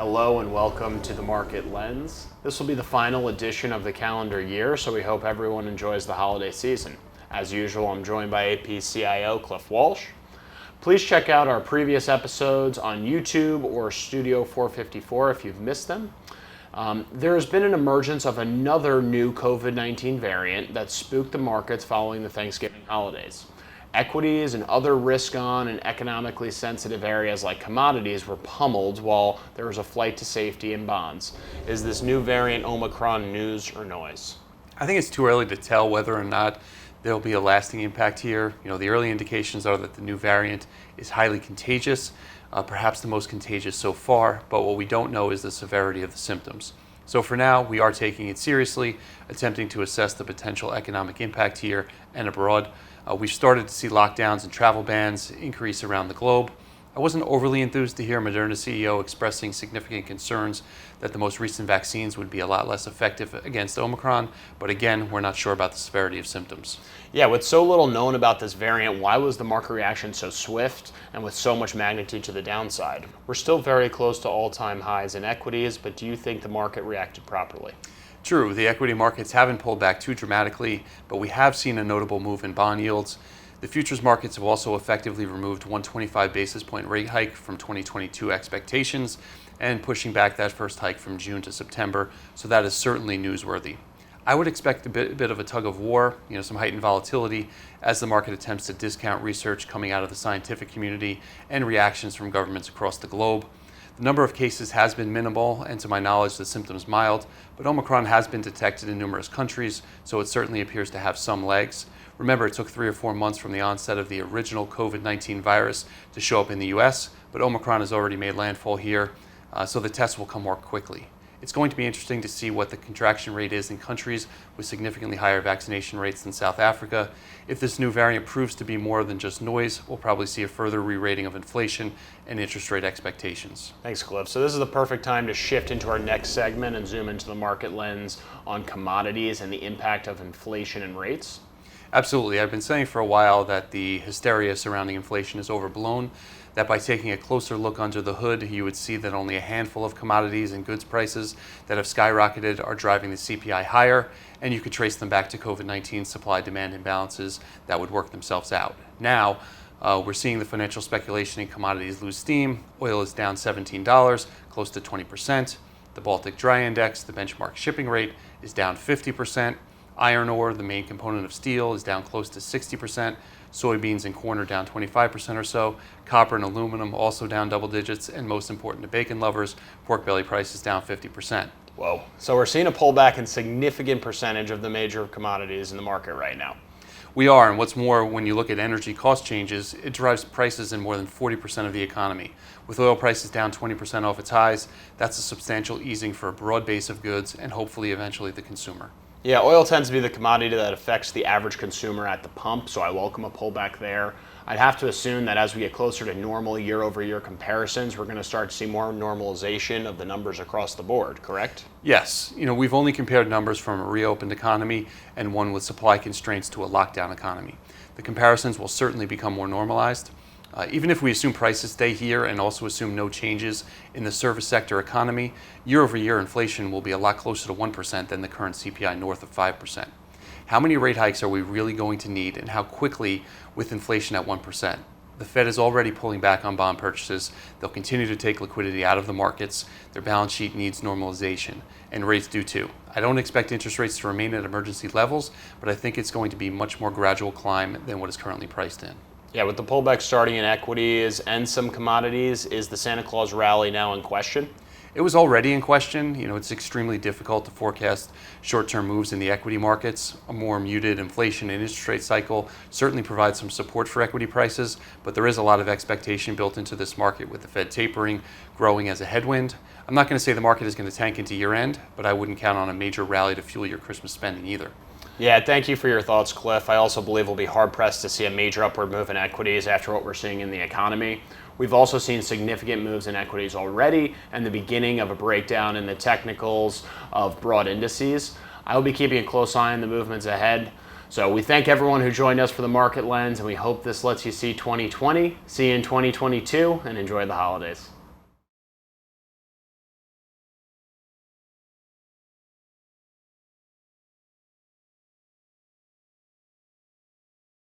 Hello and welcome to the Market Lens. This will be the final edition of the calendar year, so we hope everyone enjoys the holiday season. As usual, I'm joined by AP CIO Cliff Walsh. Please check out our previous episodes on YouTube or Studio 454 if you've missed them. There has been an emergence of another new Covid-19 variant that spooked the markets following the Thanksgiving holidays. Equities and other risk-on and economically sensitive areas like commodities were pummeled while there was a flight to safety in bonds. Is this new variant Omicron news or noise? I think it's too early to tell whether or not there'll be a lasting impact here. The early indications are that the new variant is highly contagious, perhaps the most contagious so far, but what we don't know is the severity of the symptoms. So for now, we are taking it seriously, attempting to assess the potential economic impact here and abroad. We've started to see lockdowns and travel bans increase around the globe. I wasn't overly enthused to hear Moderna's CEO expressing significant concerns that the most recent vaccines would be a lot less effective against Omicron, but again, we're not sure about the severity of symptoms. Yeah, with so little known about this variant, why was the market reaction so swift and with so much magnitude to the downside? We're still very close to all-time highs in equities, but do you think the market reacted properly? True, the equity markets haven't pulled back too dramatically, but we have seen a notable move in bond yields. The futures markets have also effectively removed 125 basis point rate hike from 2022 expectations and pushing back that first hike from June to September, so that is certainly newsworthy. I would expect a bit of a tug of war, some heightened volatility as the market attempts to discount research coming out of the scientific community and reactions from governments across the globe. The number of cases has been minimal, and to my knowledge, the symptoms mild, but Omicron has been detected in numerous countries, so it certainly appears to have some legs. Remember, it took 3 or 4 months from the onset of the original COVID-19 virus to show up in the US, but Omicron has already made landfall here, so the tests will come more quickly. It's going to be interesting to see what the contraction rate is in countries with significantly higher vaccination rates than South Africa. If this new variant proves to be more than just noise, we'll probably see a further re-rating of inflation and interest rate expectations. Thanks, Cliff. So this is the perfect time to shift into our next segment and zoom into the market lens on commodities and the impact of inflation and rates. Absolutely. I've been saying for a while that the hysteria surrounding inflation is overblown, that by taking a closer look under the hood, you would see that only a handful of commodities and goods prices that have skyrocketed are driving the CPI higher, and you could trace them back to COVID-19 supply-demand imbalances that would work themselves out. Now, we're seeing the financial speculation in commodities lose steam. Oil is down $17, close to 20%. The Baltic Dry Index, the benchmark shipping rate, is down 50%. Iron ore, the main component of steel, is down close to 60%. Soybeans and corn are down 25% or so. Copper and aluminum also down double digits. And most important to bacon lovers, pork belly price is down 50%. Whoa. So we're seeing a pullback in significant percentage of the major commodities in the market right now. We are, and what's more, when you look at energy cost changes, it drives prices in more than 40% of the economy. With oil prices down 20% off its highs, that's a substantial easing for a broad base of goods and hopefully eventually the consumer. Yeah, oil tends to be the commodity that affects the average consumer at the pump, so I welcome a pullback there. I'd have to assume that as we get closer to normal year-over-year comparisons, we're going to start to see more normalization of the numbers across the board, correct? Yes. We've only compared numbers from a reopened economy and one with supply constraints to a lockdown economy. The comparisons will certainly become more normalized. Even if we assume prices stay here and also assume no changes in the service sector economy, year-over-year inflation will be a lot closer to 1% than the current CPI north of 5%. How many rate hikes are we really going to need, and how quickly with inflation at 1%? The Fed is already pulling back on bond purchases. They'll continue to take liquidity out of the markets. Their balance sheet needs normalization, and rates do too. I don't expect interest rates to remain at emergency levels, but I think it's going to be a much more gradual climb than what is currently priced in. Yeah, with the pullback starting in equities and some commodities, is the Santa Claus rally now in question? It was already in question. It's extremely difficult to forecast short-term moves in the equity markets. A more muted inflation and interest rate cycle certainly provides some support for equity prices, but there is a lot of expectation built into this market with the Fed tapering growing as a headwind. I'm not going to say the market is going to tank into year-end, but I wouldn't count on a major rally to fuel your Christmas spending either. Yeah, thank you for your thoughts, Cliff. I also believe we'll be hard-pressed to see a major upward move in equities after what we're seeing in the economy. We've also seen significant moves in equities already and the beginning of a breakdown in the technicals of broad indices. I will be keeping a close eye on the movements ahead. So we thank everyone who joined us for the Market Lens, and we hope this lets you see 2020, see you in 2022, and enjoy the holidays.